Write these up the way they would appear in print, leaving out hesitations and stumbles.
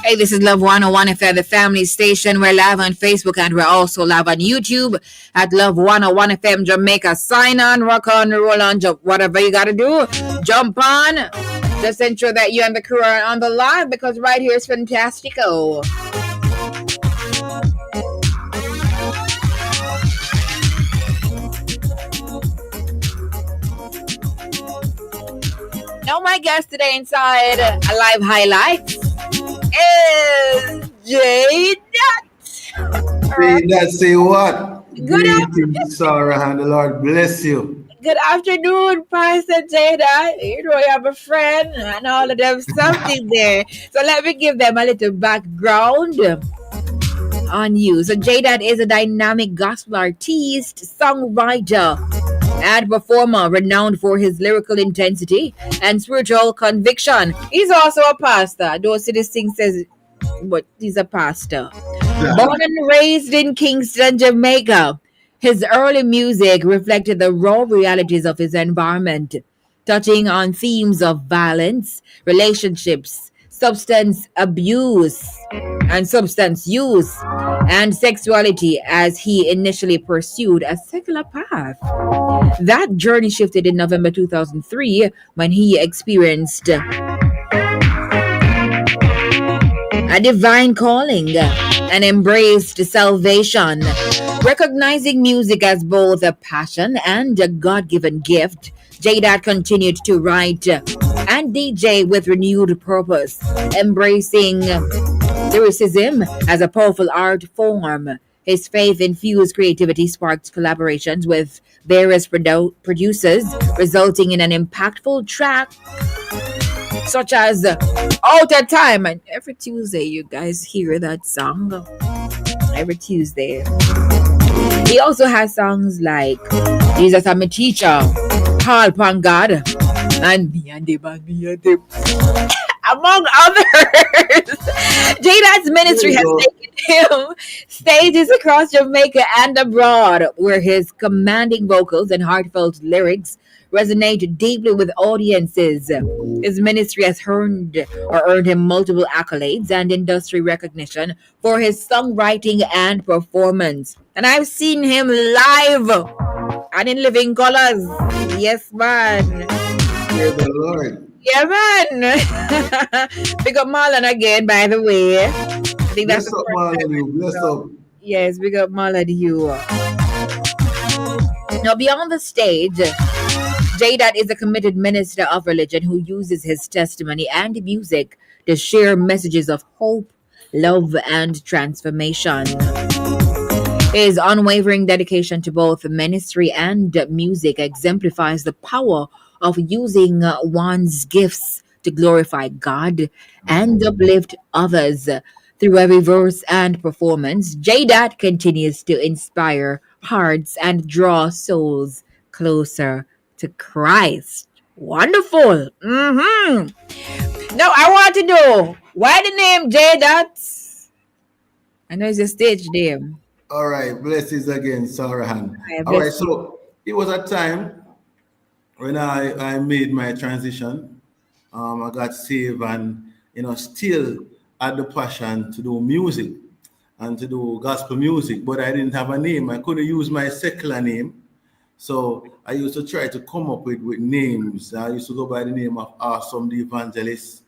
Hey, this is Love 101 FM, the family station. We're live on Facebook and we're also live on YouTube at Love 101 FM Jamaica. Sign on, rock on, roll on, jump, whatever you got to do. Jump on. Just ensure that you and the crew are on the live because right here is fantastico. Now, my guest today inside a live highlight is J DAT. J DAT, say what? Good afternoon, Sarah, and the Lord bless you. Good afternoon, Pastor J DAT. You know you have a friend and all of them something there. So let me give them a little background on you. So J DAT is a dynamic gospel artist, songwriter, and performer renowned for his lyrical intensity and spiritual conviction. He's also a pastor. Don't see this thing says, but he's a pastor. Born and raised in Kingston, Jamaica, his early music reflected the raw realities of his environment, touching on themes of violence, relationships, substance abuse, and substance use, and sexuality as he initially pursued a secular path. That journey shifted in November 2003 when he experienced a divine calling and embraced salvation. Recognizing music as both a passion and a God-given gift, J DAT continued to write and DJ with renewed purpose, embracing lyricism as a powerful art form. His faith-infused creativity sparked collaborations with various producers, resulting in an impactful track such as Out of Time. And every Tuesday, you guys hear that song. Every Tuesday. He also has songs like Jesus I'm a Teacher, Call Upon God, and Me and Them, among others. J DAT's ministry has taken him stages across Jamaica and abroad, where his commanding vocals and heartfelt lyrics resonate deeply with audiences. His ministry has earned him multiple accolades and industry recognition for his songwriting and performance. And I've seen him live and in living colors. Yes, man. Praise the Lord. Yeah, man. Big up Marlon again, by the way. I think that's Bless up, Marlon. Bless up. Yes, big up Marlon, you. Now, beyond the stage, J DAT is a committed minister of religion who uses his testimony and music to share messages of hope, love, and transformation. His unwavering dedication to both ministry and music exemplifies the power of using one's gifts to glorify God and uplift others. Through every verse and performance, J DAT continues to inspire hearts and draw souls closer to Christ. Wonderful. Now I want to know why the name J DAT. I know it's a stage name. All right, blessings again, Sarah. All right, so it was a time when I made my transition. I got saved and, still had the passion to do music and to do gospel music, but I didn't have a name. I couldn't use my secular name. So I used to try to come up with names. I used to go by the name of Awesome the Evangelist.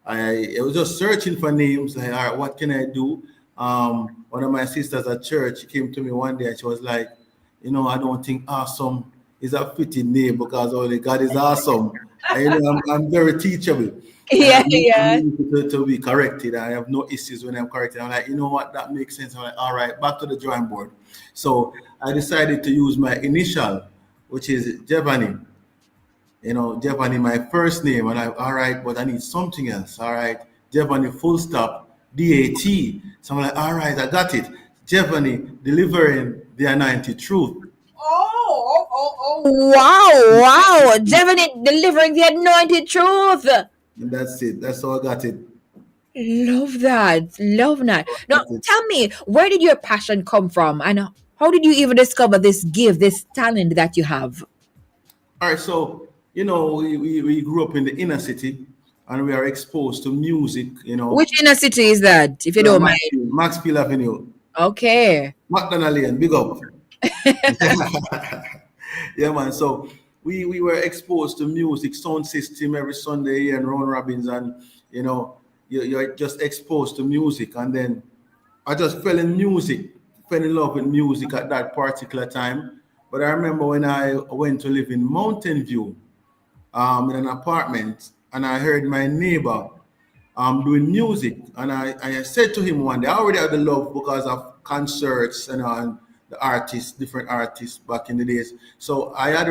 I was just searching for names. Like, all right, what can I do? One of my sisters at church came to me one day and she was like, I don't think Awesome is a fitting name because only God is awesome. And, I'm very teachable. Yeah. I need to be corrected. I have no issues when I'm corrected. I'm like, you know what? That makes sense. I'm like, all right, back to the drawing board. So I decided to use my initial, which is Jevani. Jevani, my first name. And all right, but I need something else. All right, Jevani, full stop, DAT. So I'm like, all right, I got it. Jevani, delivering the anointed truth. Wow. Jevani, delivering the anointed truth. And that's it. That's how I got it. Love that. Now, tell me, where did your passion come from? And how did you even discover this gift, this talent that you have? All right, so, we grew up in the inner city and we are exposed to music, Which inner city is that, if you don't mind? Maxfield Avenue. Okay. McDonald Lane, big up. Yeah, man. So we were exposed to music, sound system every Sunday here in Ron Robbins, and you're just exposed to music. And then I just fell in music, fell in love with music at that particular time. But I remember when I went to live in Mountain View, in an apartment, and I heard my neighbor doing music, and I said to him one day, I already had the love because of concerts and the artists, different artists back in the days. So I had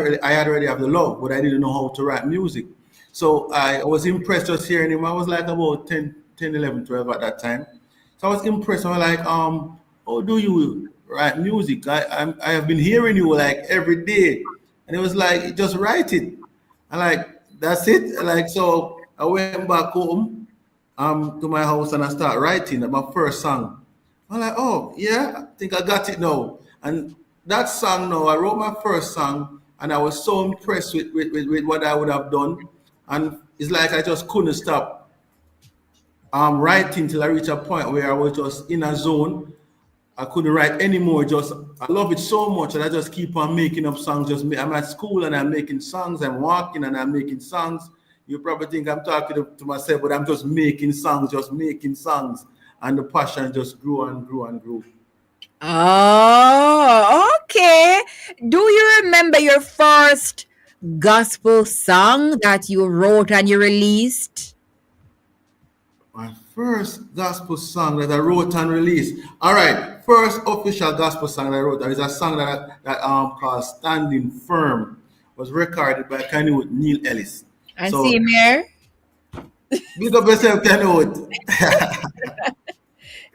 already have the love, but I didn't know how to write music. So I was impressed just hearing him. I was like about 10, 11, 12 at that time. So I was impressed. I was like, how do you write music? I have been hearing you like every day, and it was like, just write it. And like, that's it. Like, so I went back home to my house and I start writing my first song. I'm like, oh yeah, I think I got it now. And that song now, I wrote my first song and I was so impressed with what I would have done. And it's like I just couldn't stop writing till I reached a point where I was just in a zone. I couldn't write anymore. Just I love it so much, and I just keep on making up songs. I'm at school and I'm making songs. I'm walking and I'm making songs. You probably think I'm talking to myself, but I'm just making songs, and the passion just grew and grew and grew. Oh, okay. Do you remember your first gospel song that you wrote and you released? My first gospel song that I wrote and released. All right, first official gospel song that I wrote. There is a song that called "Standing Firm." Was recorded by Kenny Neil Ellis. And So see here? big up yourself, Kenny.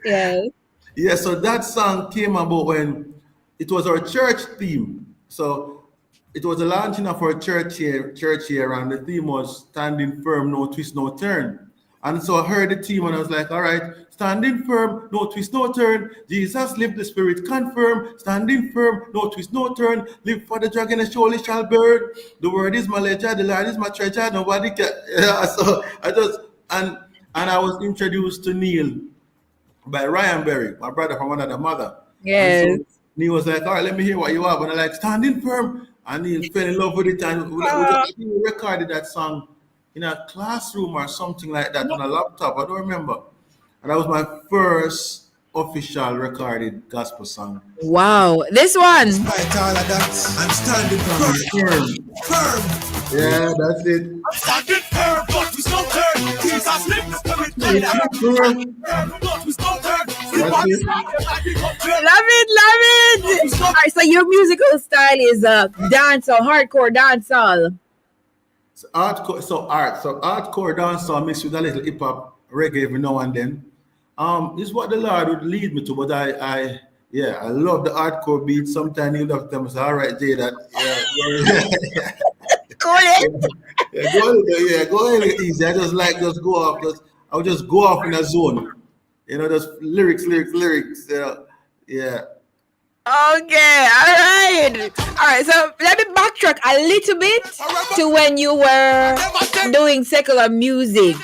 Yes. Yeah, so that song came about when it was our church theme. So it was the launching of our church here, and the theme was standing firm, no twist, no turn. And so I heard the theme and I was like, all right, standing firm, no twist, no turn. Jesus live, the spirit confirm. Standing firm, no twist, no turn. Live for the dragon and surely shall burn. The word is my ledger, the Lord is my treasure. Nobody can. Yeah, so I just and I was introduced to Neil by Ryan Berry, my brother from another mother. And Yes. so Neil was like, all right, let me hear what you have. And I like, standing firm. And Neil fell in love with it. And Ah, I think we recorded that song in a classroom or something like that on a laptop. I don't remember. And that was my first official recorded gospel song. wow. This one. Despite all of that, I'm standing Standing firm. firm. Yeah, that's it. I'm standing firm, but we don't turn. Jesus lives, the spirit Firm. but we don't turn. We That's want it. Love it, love it. All right, so your musical style is dancehall, hardcore dancehall. So hardcore dancehall mixed with a little hip hop reggae every now and then. This is what the Lord would lead me to, but I love the hardcore beat. Sometimes you love them, say, all right, J DAT, Cool it. go a little easy. I just go off, I'll just go off in a zone. Just lyrics. Yeah. Okay, all right. All right, so let me backtrack a little bit to when you were doing secular music,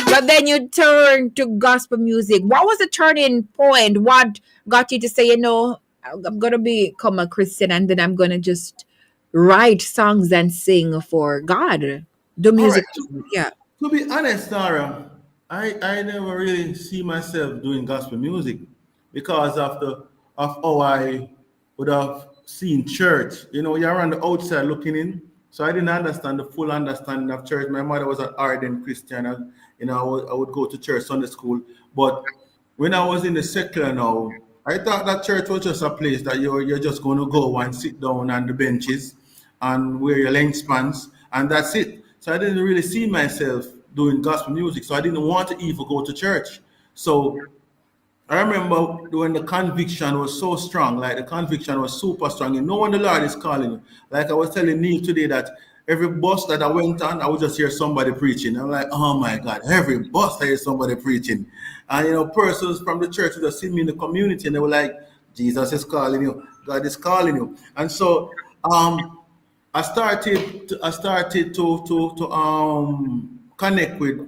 but then you turned to gospel music. What was the turning point? What got you to say, I'm going to become a Christian and then I'm going to just write songs and sing for God? Do All music. right. Yeah. To be honest, Sarah, I never really see myself doing gospel music because of how I would have seen church. You're on the outside looking in, so I didn't understand the full understanding of church. My mother was an ardent Christian, and I would go to church Sunday school. But when I was in the secular now, I thought that church was just a place that you're just going to go and sit down on the benches and wear your length spans, and that's it. So I didn't really see myself doing gospel music. So I didn't want to even go to church. So I remember when the conviction was so strong, like the conviction was super strong. You know when the Lord is calling you. Like I was telling Neil today that every bus that I went on, I would just hear somebody preaching. I'm like, oh my God, every bus I hear somebody preaching. And persons from the church would just see me in the community and they were like, Jesus is calling you, God is calling you. And so I started to connect with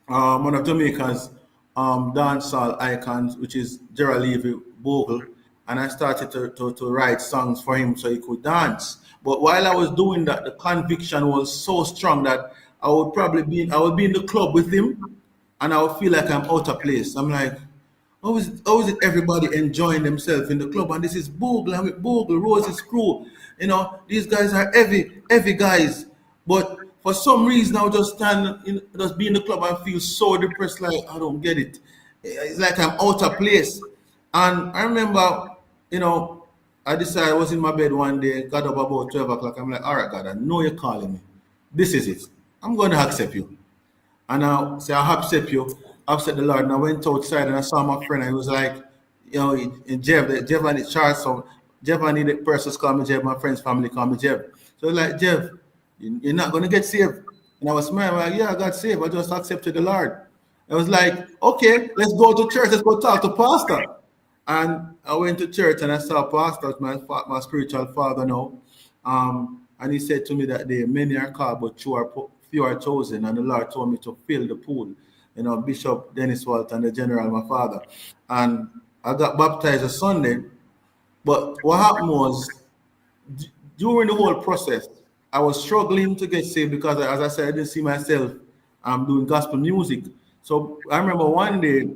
one of Jamaica's dancehall icons, which is Gerald Levy Bogle, and I started to write songs for him so he could dance. But while I was doing that, the conviction was so strong that I would be in the club with him, and I would feel like I'm out of place. I'm like, how is it everybody enjoying themselves in the club? And this is Bogle, I'm with Bogle, Rose's crew. You know, these guys are heavy guys. But for some reason, I would just just be in the club and feel so depressed, like I don't get it. It's like I'm out of place. And I remember, you know, I decided I was in my bed one day, got up about 12 o'clock. I'm like, all right, God, I know you're calling me. This is it. I'm going to accept you. And I say, I accept you. I accept the Lord. And I went outside and I saw my friend. And he was like, you know, Jeff and it's Charles. So Jeff, I need the persons call me Jeff. My friend's family call me Jeff. So like, Jeff, you're not going to get saved. And I was smiling. I'm like, yeah, I got saved. I just accepted the Lord. I was like, okay, let's go to church. Let's go talk to pastor. And I went to church and I saw pastor, my spiritual father now. And he said to me that day, many are called, but few are chosen. And the Lord told me to fill the pool. You know, Bishop Dennis Walt and the general, my father. And I got baptized a Sunday. But what happened was, during the whole process, I was struggling to get saved because, as I said, I didn't see myself doing gospel music. So I remember one day,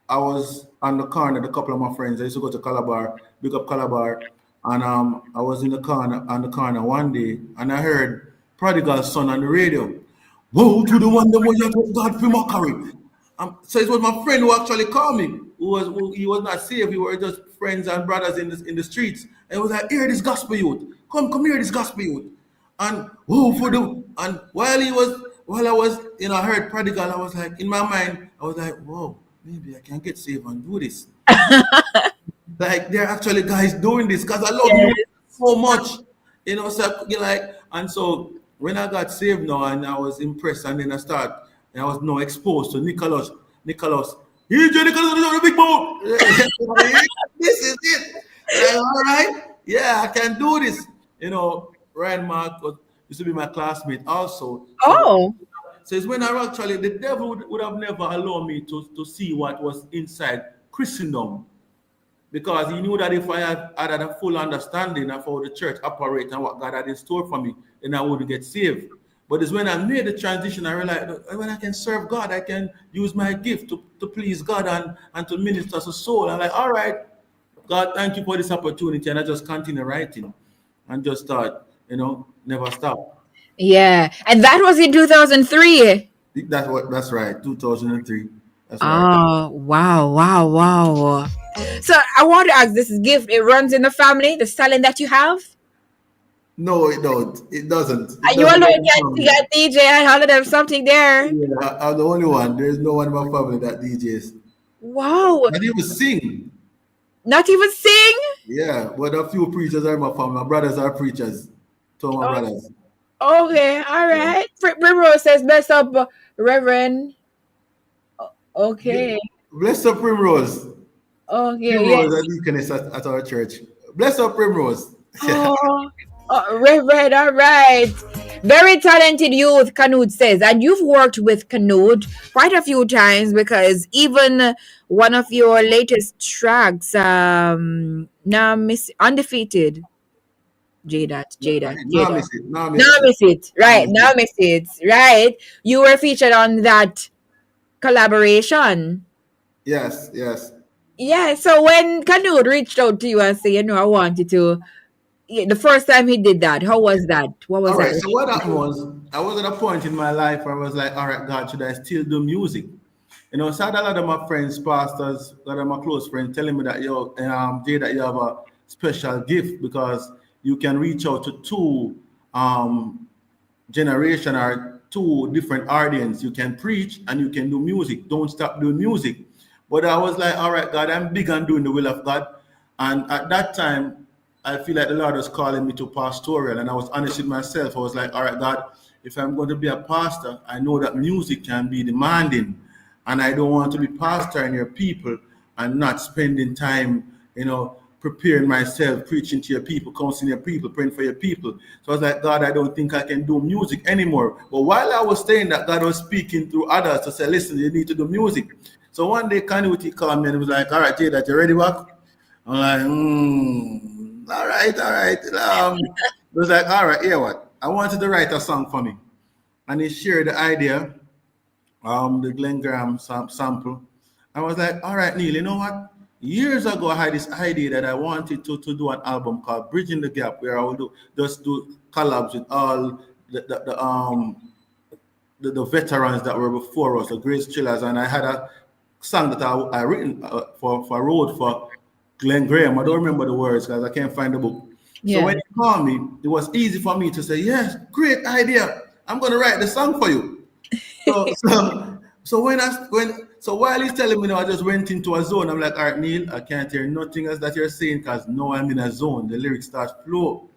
I was on the corner with a couple of my friends. I used to go to Calabar, big up Calabar. And I was in the corner one day, and I heard Prodigal Son on the radio. Woe to the one that was God for mockery. So it was my friend who actually called me. He was not saved. We were just friends and brothers in the streets. And he was like, hear this gospel youth. Come hear this gospel youth. And while I was, you know, I heard Prodigal, I was like, in my mind, I was like, whoa, maybe I can get saved and do this. Like, there are actually guys doing this because I love you so much. You know, so you like, and so when I got saved now and I was impressed, and then I was now exposed to Nicholas. EJ Nicholas is on the big boat. This is it. Like, all right, yeah, I can do this. You know, Ryan Mark used to be my classmate also. So it's when the devil would have never allowed me to see what was inside Christendom. Because he knew that if I had a full understanding of how the church operates and what God had in store for me, then I would get saved. But it's when I made the transition, I realized that when I can serve God, I can use my gift to please God and to minister to soul. I'm like, all right, God, thank you for this opportunity. And I just continue writing and just start, you know, never stop. Yeah. And that was in 2003. That's right, 2003. That's Oh, right. wow. So I want to ask, this gift, it runs in the family, the talent that you have? No, it don't. It doesn't. Are It you doesn't. alone? You got DJ and all of them, something there. Yeah, I'm the only one. There's no one in my family that DJs. Wow. Not even sing. Not even sing? Yeah, but a few preachers are in my family. My brothers are preachers. Two of my brothers. Okay, all Yeah. right. Primrose says, bless up, Reverend. Okay. Bless up Primrose. Okay, Primrose yes. and deaconess at our church. Bless up Primrose. Oh, Reverend, all right. Very talented youth, Kanud says. And you've worked with Kanud quite a few times because even one of your latest tracks, Undefeated. J DAT. Now miss it. Now miss Now it. miss it. Now Right. miss Now it. miss it. Right. You were featured on that collaboration. Yes, yes. Yeah. So when Kanud reached out to you and said, I wanted to, the first time he did that, how was that? What was All that? right. So what happened was I was at a point in my life where I was like, all right, God, should I still do music? You know, so I had a lot of my friends, pastors, a lot of my close friends telling me that, Jay, that you have a special gift because you can reach out to two generation or two different audience. You can preach and you can do music. Don't stop doing music. But I was like, all right, God, I'm big on doing the will of God. And at that time, I feel like the Lord was calling me to pastoral, and I was honest with myself. I was like, all right, God, if I'm going to be a pastor, I know that music can be demanding, and I don't want to be pastoring your people and not spending time, preparing myself, preaching to your people, counseling your people, praying for your people. So I was like, God, I don't think I can do music anymore. But while I was saying that, God was speaking through others to say, listen, you need to do music. So one day, Kanuti called me and was like, all right, J DAT, you ready, back? I'm like, all right, all right. It was like, all right, here what? I wanted to write a song for me. And he shared the idea, the Glenn Graham sample. I was like, all right, Neil, you know what? Years ago, I had this idea that I wanted to do an album called Bridging the Gap, where I would do collabs with all the veterans that were before us, the great chillers. And I had a song that I written for Road for Glenn Graham. I don't remember the words because I can't find the book. So when he called me, it was easy for me to say, yes, great idea. I'm going to write the song for you. So while he's telling me, I just went into a zone. I'm like, all right, Neil, I can't hear nothing else that you're saying because now I'm in a zone. The lyrics start flow.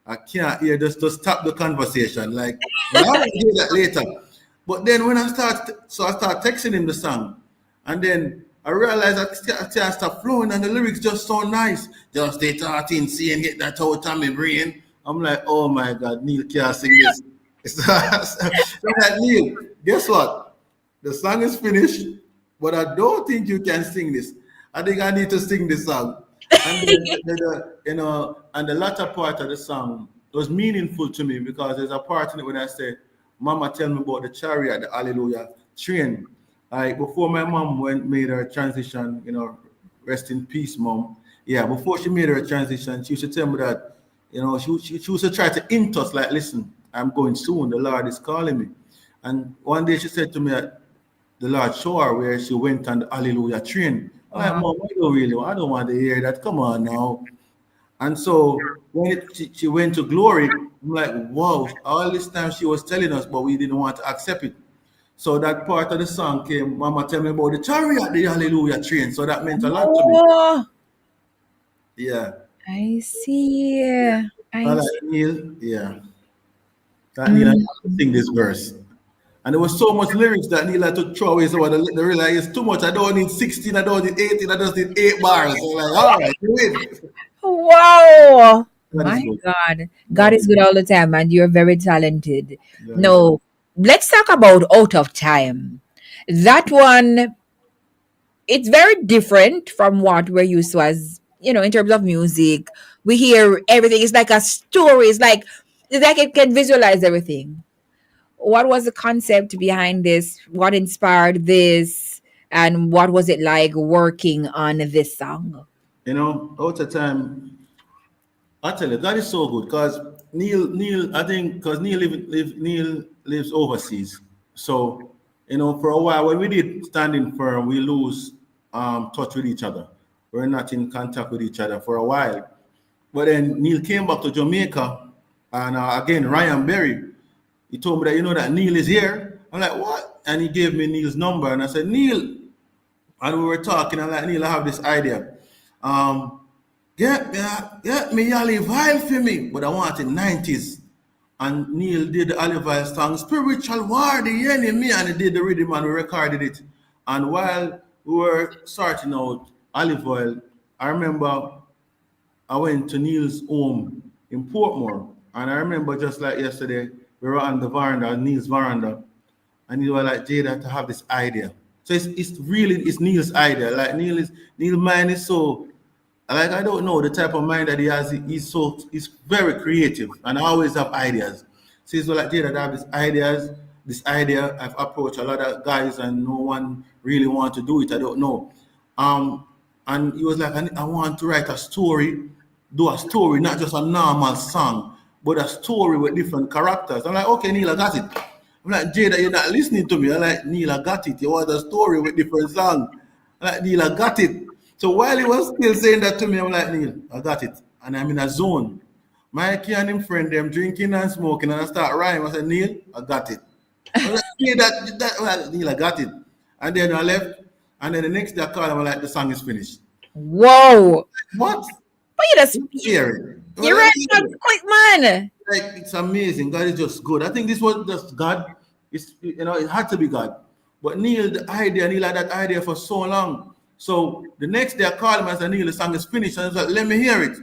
I can't hear, just stop the conversation. Like, well, I will hear that later. But then when I start texting him the song, and then I realized I can't stop flowing, and the lyrics just so nice. Just stay talking, seeing get that out of my brain. I'm like, oh my God, Neil can't sing this. So I'm like, Neil, guess what? The song is finished, but I don't think you can sing this. I think I need to sing this song. And and the latter part of the song was meaningful to me because there's a part in it when I say, Mama tell me about the chariot, the Hallelujah train. Like before my mom made her transition, rest in peace, mom. Yeah, before she made her transition, she used to tell me that, she used to try to hint us like, listen, I'm going soon. The Lord is calling me. And one day she said to me that the Lord showed her where she went on the Hallelujah train. I'm like, Mom, I don't want to hear that. Come on now. And so when she went to glory, I'm like, wow, all this time she was telling us, but we didn't want to accept it. So that part of the song came, Mama tell me about the chariot, the Hallelujah train. So that meant a lot to me. Yeah. I see. I like Neil, yeah. That Neil had to sing this verse. And there was so much lyrics that Neil had to throw away. So the realize it's too much. I don't need 16, I don't need 18, I just need 8 bars. So like, all right, you win. Wow. That My is good. God. God is good all the time, and you're very talented. Yeah, No, let's talk about Out of Time. That one, it's very different from what we're used to as, in terms of music. We hear everything. It's like a story. It's like it can visualize everything. What was the concept behind this? What inspired this? And what was it like working on this song? Out of time, I tell you, God is so good because I think, because Neil lives overseas. So, for a while, when we did Standing Firm, we lose touch with each other. We're not in contact with each other for a while. But then Neil came back to Jamaica, and again, Ryan Berry, he told me that, that Neil is here. I'm like, what? And he gave me Neil's number, and I said, Neil. And we were talking, I'm like, Neil, I have this idea. Get me Olive Oil for me, but I want it 90s. And Neil did the Olive Oil song, Spiritual War, the Enemy, and he did the rhythm and we recorded it. And while we were sorting out Olive Oil, I remember I went to Neil's home in Portmore. And I remember just like yesterday, we were on the veranda, Neil's veranda, and he was like, J DAT, to have this idea. So it's Neil's idea. Like Neil's mind is so, like, I don't know the type of mind that he has. He's very creative and I always have ideas. So he's like, J DAT, I have this idea. I've approached a lot of guys and no one really want to do it. I don't know. And he was like, I want to write a story, do a story, not just a normal song, but a story with different characters. I'm like, okay, Neil, I got it. I'm like, J DAT, you're not listening to me. I'm like, Neil, I got it. You want a story with different songs. I'm like, Neil, I got it. So while he was still saying that to me, I'm like, Neil, I got it. And I'm in a zone. Mikey and him friend, them drinking and smoking, and I start rhyming. I said, Neil, I got it. I was like, Neil, I got it. And then I left. And then the next day I called him, I'm like, the song is finished. Whoa. What? But you're right, quick, man. Like, it's amazing. God is just good. I think this was just God. It had to be God. But Neil had that idea for so long. So the next day I called him and said, Neil, the song is finished. And he was like, let me hear it.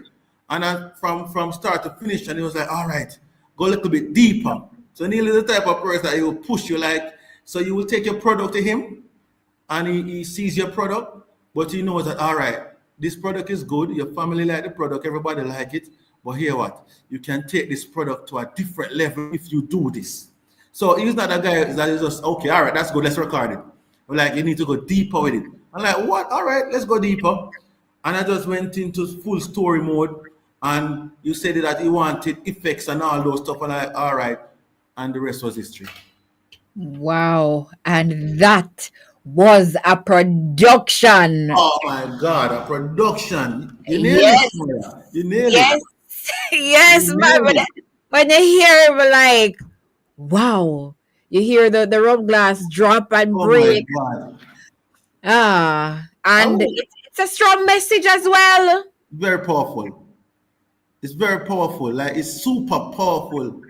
And I, from start to finish, and he was like, all right, go a little bit deeper. So Neil is the type of person that he will push you like, so you will take your product to him and he sees your product, but he knows that, all right, this product is good. Your family like the product, everybody like it. But here what? You can take this product to a different level if you do this. So he's not a guy that is just, okay, all right, that's good, let's record it. I'm like, you need to go deeper with it. I'm like, what? All right, let's go deeper. And I just went into full story mode. And you said that he wanted effects and all those stuff. And I, all right. And the rest was history. Wow. And that was a production. Oh my God, a production. You nailed Yes. it. You nailed Yes. it. Yes, You man. nailed it. When you hear it, we're like, wow. You hear the rum glass drop and Oh my break. God. And Oh, it's a strong message as well. very powerful. It's very powerful. Like it's super powerful.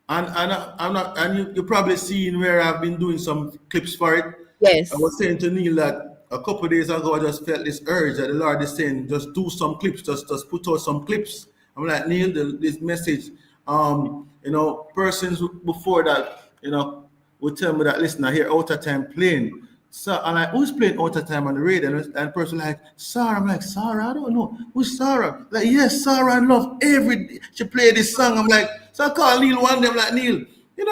I'm not, and you probably seen where I've been doing some clips for it. I Yes. was saying to Neil that a couple of days ago I just felt this urge that the Lord is saying, just do some clips, just put out some clips. I'm like, Neil, this message, persons before that, would tell me that, listen, I hear out of time playing. So I'm like, who's playing out of time on the radio? And the person like, Sarah. I'm like, Sarah, I don't know. Who's Sarah? Like, yes, Sarah, I love every day. She played this song. I'm like, so I call Neil one day. I'm like, Neil,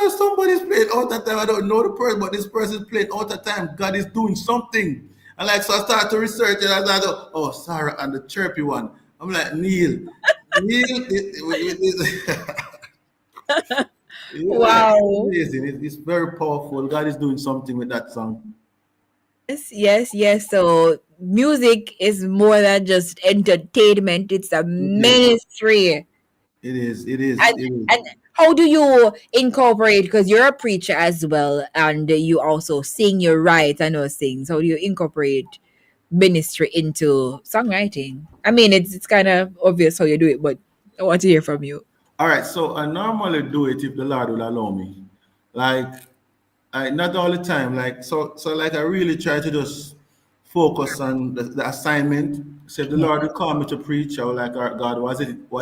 somebody's playing out of time. I don't know the person, but this person's playing out of time. God is doing something. And like, so I started to research and I thought, oh, Sarah and the chirpy one. I'm like, Neil, yeah, it's Wow. amazing. It's very powerful. God is doing something with that song. Yes, yes, yes. So music is more than just entertainment, it's a It is. ministry. It is. It is. And It is. and how do you incorporate, because you're a preacher as well and you also sing, you write and those things. How do you incorporate ministry into songwriting? I mean it's kind of obvious how you do it, but I want to hear from you. All right. So I normally do it if the Lord will allow me. Like I not all the time. Like so like I really try to just focus on the assignment. So if the Lord will call me to preach, I will like, all right, God, what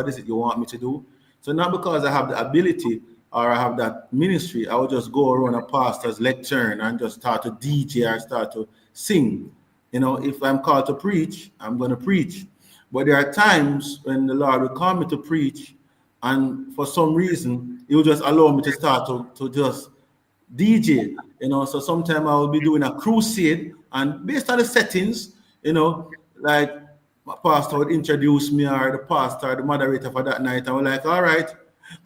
is it you want me to do? So not because I have the ability or I have that ministry, I will just go around a pastor's lectern and just start to DJ or start to sing. If I'm called to preach, I'm gonna preach. But there are times when the Lord will call me to preach, and for some reason, He will just allow me to start to just DJ. So sometimes I will be doing a crusade, and based on the settings, like my pastor would introduce me or the pastor, the moderator for that night, and we're like, all right,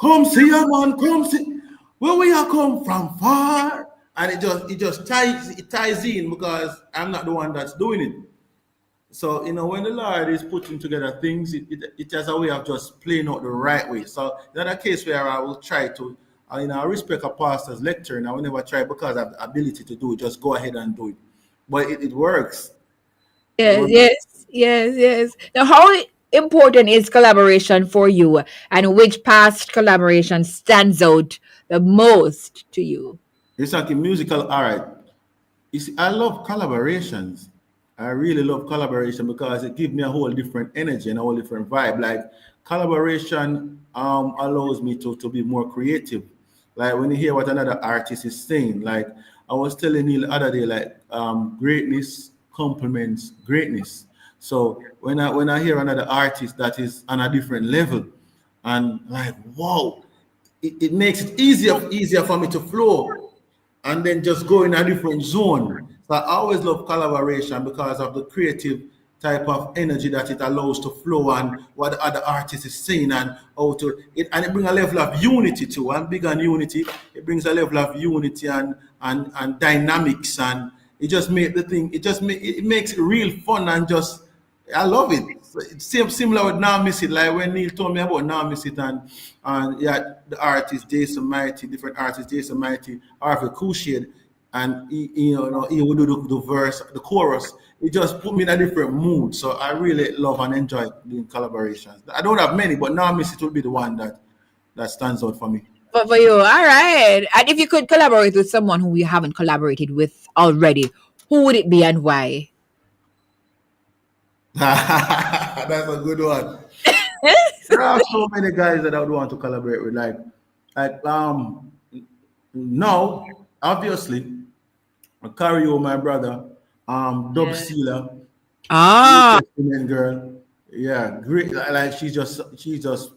come see a man, come see where we are come from far. And it just ties in because I'm not the one that's doing it. So, when the Lord is putting together things, it has a way of just playing out the right way. So, in a case where I will try to, I respect a pastor's lecture, and I will never try because I have the ability to do it, just go ahead and do it. But it works. It Yes, works. yes, yes, yes. Now, how important is collaboration for you, and which past collaboration stands out the most to you? It's like a musical, all right. You see, I love collaborations. I really love collaboration because it gives me a whole different energy and a whole different vibe. Like collaboration allows me to be more creative. Like when you hear what another artist is saying, like I was telling you the other day, like greatness complements greatness. So when I hear another artist that is on a different level, and like wow, it makes it easier for me to flow and then just go in a different zone. So I always love collaboration because of the creative type of energy that it allows to flow and what the other artist is saying and how to it, and it brings a level of unity too. And big on unity, it brings a level of unity and dynamics, and it just make the thing. It makes it real fun and just I love it. So it's similar with Now Miss It, like when Neil told me about Now Miss It and yeah, the artist Jason Mighty, different artists, Jason Mighty, Harvey Kushid, and he would do the verse, the chorus. It just put me in a different mood. So I really love and enjoy doing collaborations. I don't have many, but Now Miss It will be the one that stands out for me. But for you, all right. And if you could collaborate with someone who you haven't collaborated with already, who would it be and why? That's a good one. There are so many guys that I would want to collaborate with. Like now, obviously, Cario, my brother, Dub Yeah. Sealer, Sweet Ah. Testament girl. Yeah, great. Like she's just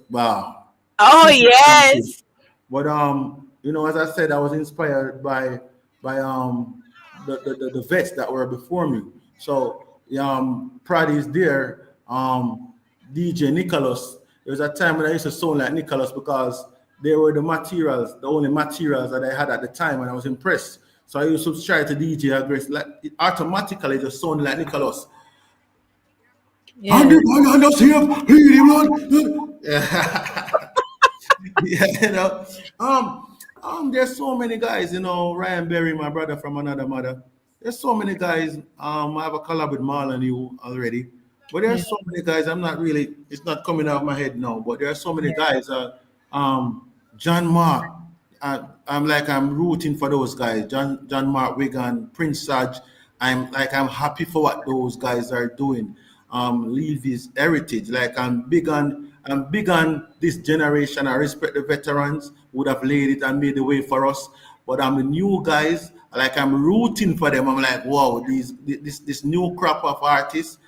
wow. Oh Super talented. yes. But as I said, I was inspired by the vets that were before me. So Prad is there. DJ Nicholas. There was a time when I used to sound like Nicholas because they were the only materials that I had at the time, and I was impressed. So I used to try to DJ aggressive, like it automatically just sounded like Nicholas. And Yeah. the lion does here, he run. Yeah, there's so many guys, Ryan Berry, my brother from another mother. There's so many guys. I have a collab with Marlon you already, but Yeah. there's so many guys. It's not coming out of my head now, but there are so many guys. John Mark. I'm rooting for those guys. John Mark Wigan, Prince Sarge. I'm happy for what those guys are doing. Leave his heritage. Like I'm big on this generation. I respect the veterans who would have laid it and made the way for us. But I'm the new guys. Like I'm rooting for them. I'm like, wow, this new crop of artists.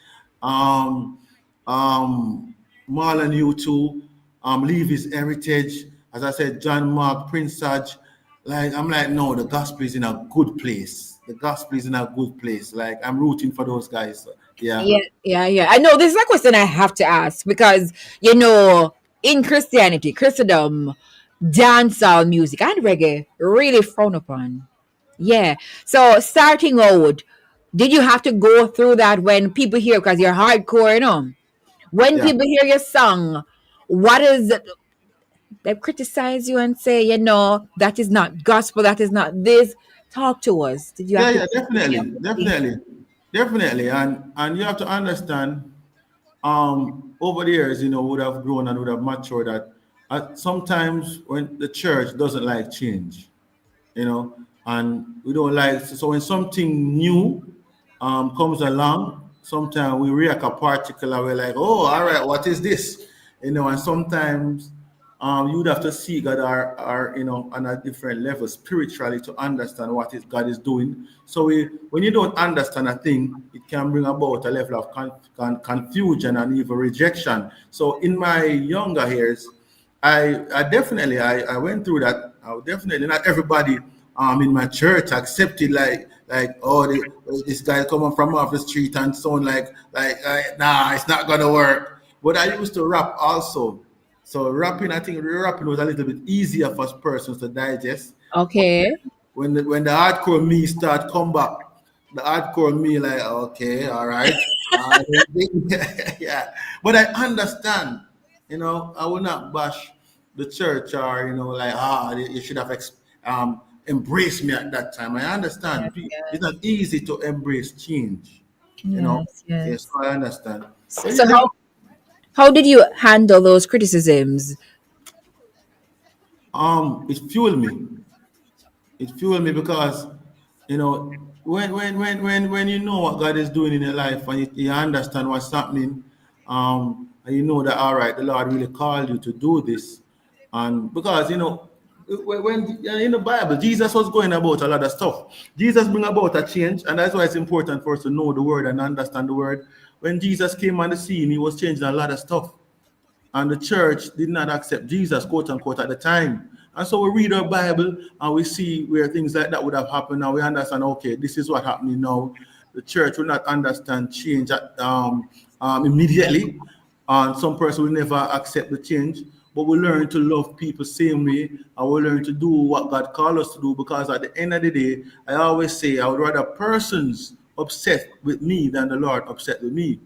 Um, Marlon U too. Leave his heritage. As I said, John Mark, Prince Sarge. Like I'm like, no, the gospel is in a good place. The gospel is in a good place. Like I'm rooting for those guys. So, yeah. Yeah, yeah, yeah. I know this is a question I have to ask because in Christianity, Christendom, dancehall music and reggae really frowned upon. Yeah. So starting out, did you have to go through that when people hear because you're hardcore, When Yeah. people hear your song, what is it? They criticize you and say, that is not gospel, that is not this. Talk to us. Did you have Yeah, to yeah, go through any of definitely, those things? definitely, definitely, and you have to understand. Over the years, would have grown and would have matured that sometimes when the church doesn't like change, and we don't like so when something new comes along, sometimes we react a particular way, like, oh, all right, what is this? And sometimes you would have to see God are on a different level spiritually to understand what is God is doing. So when you don't understand a thing, it can bring about a level of confusion and even rejection. So in my younger years, I definitely I went through that. Definitely not everybody in my church accepted like oh this guy coming from off the street and sound like nah, it's not gonna work. But I used to rap also. So rapping, I think rapping was a little bit easier for persons to digest. But Okay. when the hardcore me start come back, the hardcore me like, okay, all right. Yeah. But I understand, I will not bash the church or, like, you should have embraced me at that time. I understand. It's not easy to embrace change, you know. Yes, Yes, yes. I understand. So, But so yeah, how did you handle those criticisms? it fueled me. It fueled me because when you know what God is doing in your life and you understand what's happening, and you know that all right, the Lord really called you to do this, and because when in the Bible Jesus was going about a lot of stuff. Jesus bring about a change, and that's why it's important for us to know the word and understand the word. When Jesus came on the scene, he was changing a lot of stuff, and the church did not accept Jesus, quote unquote, at the time. And so we read our Bible and we see where things like that would have happened. Now we understand, okay, this is what happening now. The church will not understand change immediately, and some person will never accept the change. But we learn to love people same way, and we learn to do what God called us to do. Because at the end of the day, I always say I would rather persons upset with me than the Lord upset with me.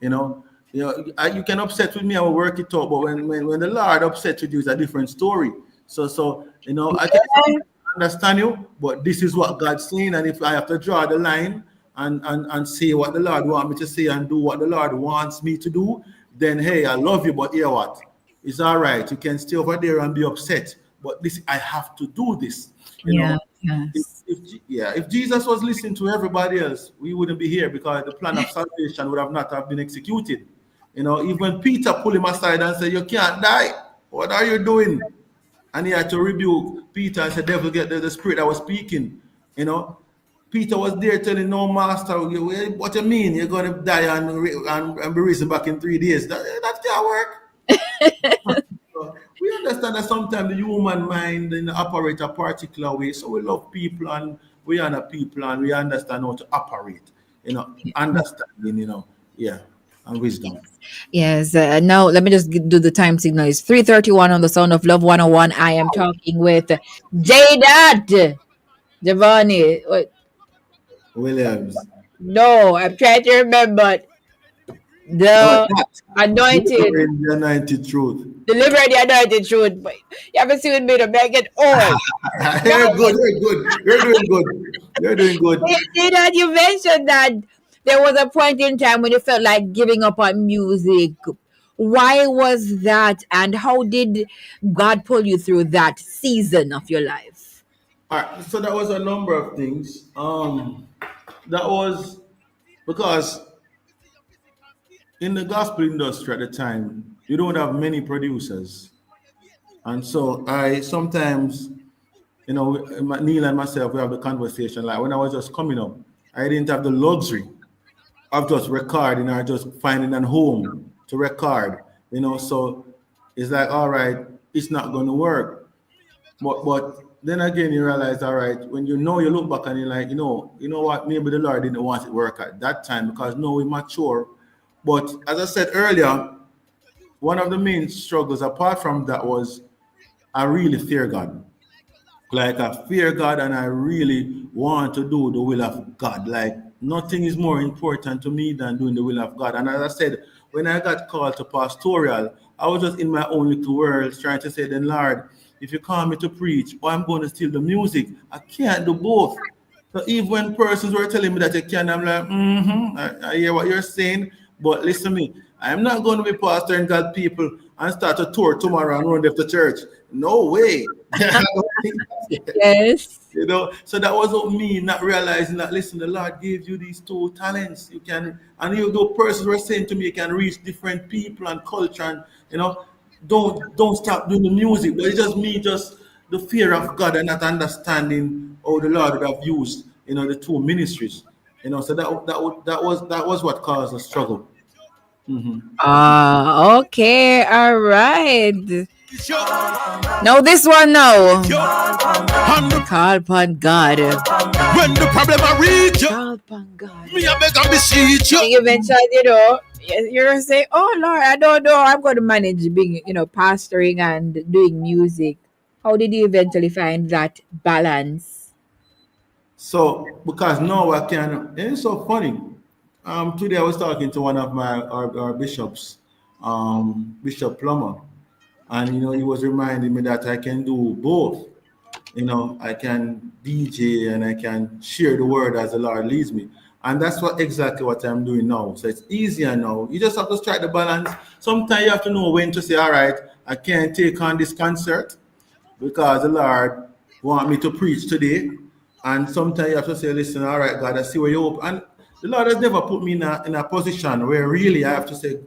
You know, you can upset with me, I will work it out. But when the Lord upset with you, it's a different story. So I can understand you, but this is what God's saying. And if I have to draw the line and say what the Lord want me to say and do what the Lord wants me to do, then hey, I love you, but hear what? It's all right. You can stay over there and be upset. But this, I have to do this. Yeah. Yes. If Jesus was listening to everybody else, we wouldn't be here because the plan of salvation would have not have been executed. Even when Peter pulled him aside and said, "You can't die. What are you doing?" And he had to rebuke Peter and said, "Devil, get the spirit that was speaking." You know, Peter was there telling, "No, master, what you mean? You're going to die and be risen back in 3 days? That can't work." So we understand that sometimes the human mind operate a particular way. So we love people and we honor people and we understand how to operate. Understanding, yeah, and wisdom. Yes. Now, let me just do the time signal. It's 3:31 on the Sound of Love 101. I am talking with J DAT. Giovanni. Wait, Williams. no, I'm trying to remember Oh, the that. anointed. Delivering the anointed truth. Deliver the anointed truth. But you haven't seen me to make it old. No, You're good. You're good. You're doing good. You're doing good. you know, you mentioned that there was a point in time when you felt like giving up on music. Why was that, and how did God pull you through that season of your life? All right. So that was a number of things. That was because in the gospel industry at the time, you don't have many producers. And so I sometimes, Neil and myself, we have the conversation. Like when I was just coming up, I didn't have the luxury of just recording or just finding a home to record. So it's like, all right, it's not going to work. But then again, you realize, all right, when you look back and you're like, what, maybe the Lord didn't want it to work at that time because no, we mature. But as I said earlier, one of the main struggles apart from that was I really fear God. Like I fear God and I really want to do the will of God. Like nothing is more important to me than doing the will of God. And as I said, when I got called to pastoral, I was just in my own little world trying to say, then Lord, if you call me to preach, or I'm going to steal the music, I can't do both. So even when persons were telling me that you can, I'm like, I hear what you're saying, but listen to me. I'm not going to be pastoring God people and start a tour tomorrow and run left the church. No way. I don't think that's it. Yes. So that was not me not realizing that, listen, the Lord gave you these two talents. You can, and persons were saying to me, you can reach different people and culture, and don't stop doing the music. But it's just me, just the fear of God and not understanding how the Lord would have used, the two ministries. So that was what caused the struggle. Ah, okay, all right. Yo, No, this one, no. and Call upon God. when the problem I reach you, Call upon God. me I beg and beseech you. You mentioned, you're gonna say, "Oh Lord, I don't know. I'm going to manage being, pastoring and doing music." How did you eventually find that balance? So because now I can, and it's so funny. Today I was talking to one of our bishops, Bishop Plummer, and he was reminding me that I can do both. I can DJ and I can share the word as the Lord leads me. And that's exactly what I'm doing now. So it's easier now. You just have to strike the balance. Sometimes you have to know when to say, all right, I can't take on this concert because the Lord want me to preach today. And sometimes you have to say, listen, all right, God, I see where you hope. And the Lord has never put me in a position where really I have to say,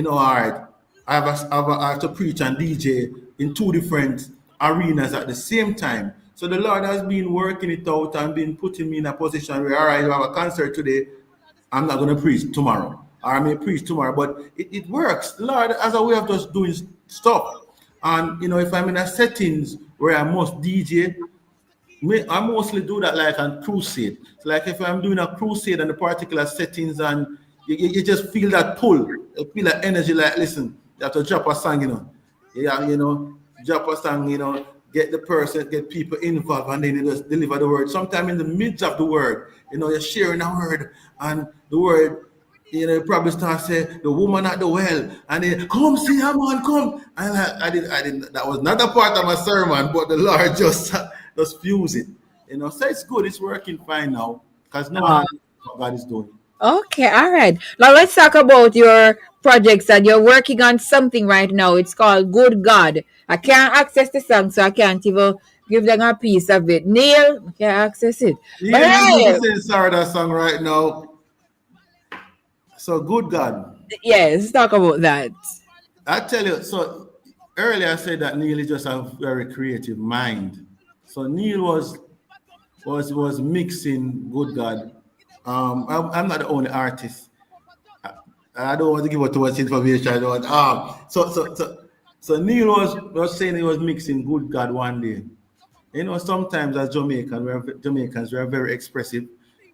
all right, I have to preach and DJ in two different arenas at the same time. So the Lord has been working it out and been putting me in a position where, all right, you have a concert today, I'm not going to preach tomorrow, or I may preach tomorrow, but it works. The Lord has a way of just doing stuff. And, if I'm in a settings where I must DJ, I mostly do that like on crusade. So like if I'm doing a crusade and the particular settings and you just feel that pull, you feel that energy like, listen, you have to drop a song, drop a song, get the person, get people involved and then you just deliver the word. Sometimes in the midst of the word, you're sharing a word and the word, you probably start saying the woman at the well, and then come see her man, come. And I didn't. That was not a part of my sermon, but the Lord just fuse it. So it's good. It's working fine now because now I Ah, understand what God is doing. okay, all right. Now let's talk about your projects and you're working on something right now. It's called Good God. I can't access the song, so I can't even Give them a piece of it. Neil, we can access it. But Yeah, I'm hey, listening to Sarah that song right now. So good God. yes, talk about that. I tell you, so earlier I said that Neil is just a very creative mind. So Neil was mixing good God. I'm not the only artist. I don't want to give out too much information. I don't. So Neil was saying he was mixing good God one day. You know, sometimes as Jamaicans, we are very expressive.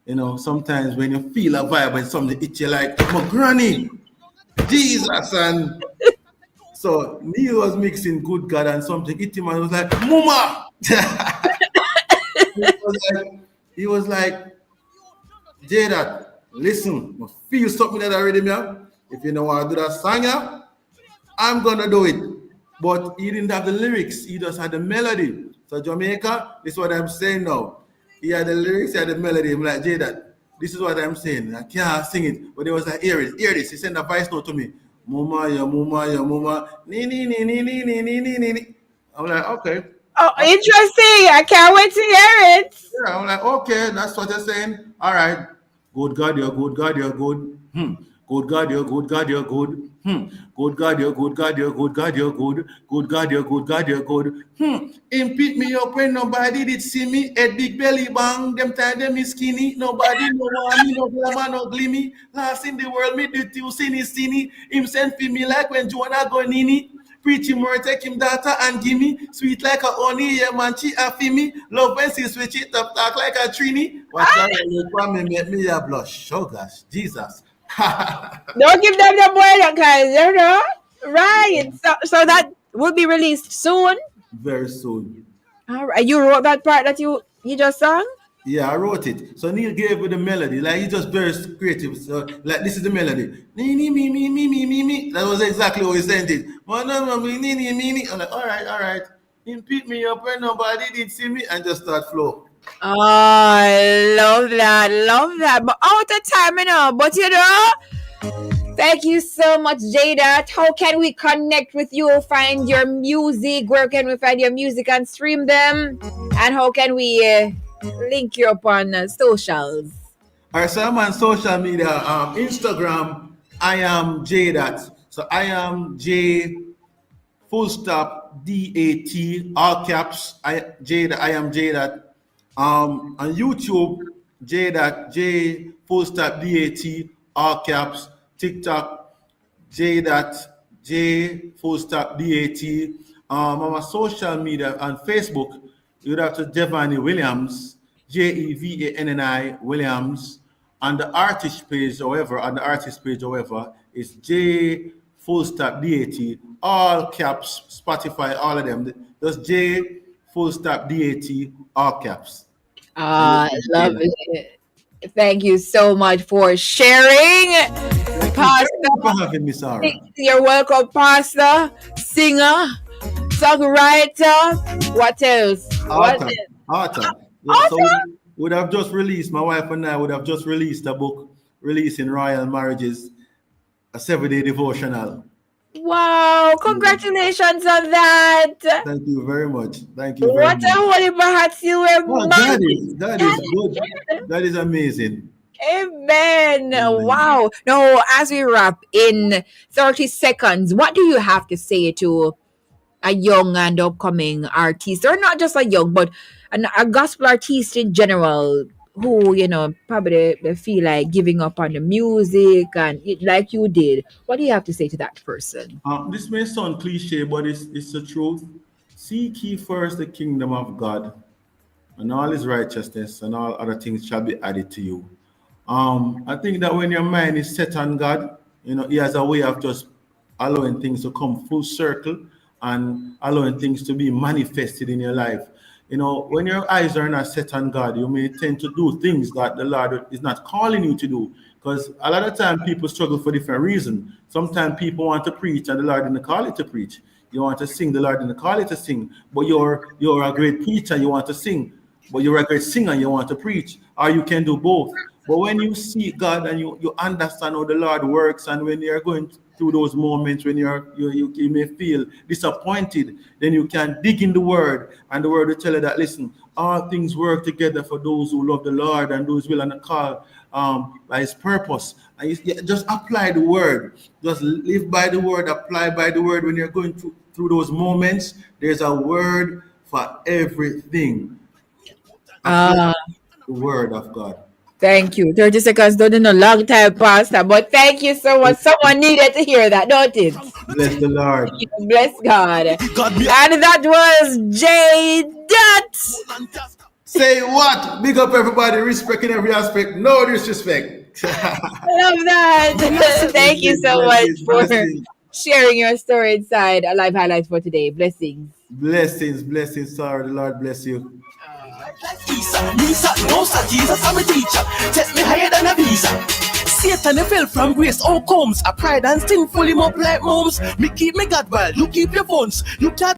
You know, sometimes when you feel a vibe and something hit you like, my granny, Jesus, and so Neil was mixing good God and something hit him and was like, Mama. he was like, he was like, J DAT, listen, I feel something that already me. If you know how to do that song, yeah, I'm gonna do it. But he didn't have the lyrics, he just had the melody. So Jamaica, this is what I'm saying now. He had the lyrics, he had the melody. I'm like, J DAT, this is what I'm saying. I can't sing it. But he was like, hear this. He sent a voice note to me. Mama, ya mama, ni. I'm like, okay. Oh, interesting. I can't wait to hear it. Yeah, I'm like, okay, that's what you're saying. All right. Good God, you're good. God, you're good. Good God, you're good. God, you're good. Good God, you're good. God, you're good. God, you're good. Good God, you're good. God, you're good. Him pick me up when nobody did see me. Head big belly bang. Them time them is skinny. Nobody no want me, no glamour, no glimmy. Last in the world, me do you sinny. Him send for me like when Joanna go nini. Preach him more, take him data and give me. Sweet like a honey, yeah, man, she a me. Love when she switch it up, talk like a trini. Watch out, you come and make me a blush. Oh gosh, Jesus. Don't give them the boy that kind, you know? Right. So that will be released soon. Very soon. All right. You wrote that part that you just sung? Yeah, I wrote it. So Neil gave me the melody. Like he just very creative. So like this is the melody. Me. That was exactly how he sent it. Me. I'm like, all right. He picked me up when nobody did see me and just start flow. Oh, I love that. Love that. But out of time, you know. But you know, thank you so much, J DAT. How can we connect with you, find your music? Where can we find your music and stream them? And how can we link you up on socials? All right, so I'm on social media. Instagram, I am J DAT. So I am J full stop DAT, all caps. I am J DAT. On YouTube, J DAT, J full stop DAT, all caps. TikTok, J DAT, J full stop DAT. On my social media on Facebook, you'd have to Devani Williams, JEVANNI Williams. On the artist page, however, is J full stop DAT, all caps, Spotify, all of them. That's J full stop DAT, all caps. I love it. Thank you so much for sharing. Thank you for having me, Sarah. You're welcome, pastor, singer, songwriter. What else? Author. Yeah, so would have just released, my wife and I would have just released a book, Releasing Royal Marriages, a 7-day devotional. Wow, congratulations on that. Thank you very much. Thank you very much. What a holy perhaps you were that is good. That is amazing. Amen. Wow. Now, as we wrap in 30 seconds, what do you have to say to a young and upcoming artist, or not just a young, but a gospel artist in general, who, you know, probably they feel like giving up on the music and like you did? What do you have to say to that person? This may sound cliche, but it's the truth. Seek ye first the kingdom of God, and all his righteousness, and all other things shall be added to you. I think that when your mind is set on God, you know, he has a way of just allowing things to come full circle and allowing things to be manifested in your life. You know, when your eyes are not set on God, you may tend to do things that the Lord is not calling you to do. Because a lot of time people struggle for different reasons. Sometimes people want to preach and the Lord didn't call it to preach. You want to sing, the Lord didn't call it to sing. But you're a great preacher, you want to sing. But you're a great singer, you want to preach. Or you can do both. But when you see God and you understand how the Lord works, and when you're going through those moments when you may feel disappointed, then you can dig in the Word, and the Word will tell you that, listen, all things work together for those who love the Lord and those will and call by His purpose. And you just apply the Word. Just live by the Word, apply by the Word. When you're going through those moments, there's a word for everything. The Word of God. Thank you. 30 seconds don't in a long time, Pastor, but thank you so much. Someone needed to hear that, don't it? Bless the Lord. Bless God. And that was J DAT. Say what? Big up everybody, respect in every aspect, no disrespect. Love that. Thank you so much for sharing your story inside a live highlights for today. Blessings. Blessings, sir. The Lord bless you. Jesus, I'm a teacher. Take me higher than a visa. Satan fell from grace, all comes a pride and sin full him up like moms. Me keep me God while you keep your phones. You can't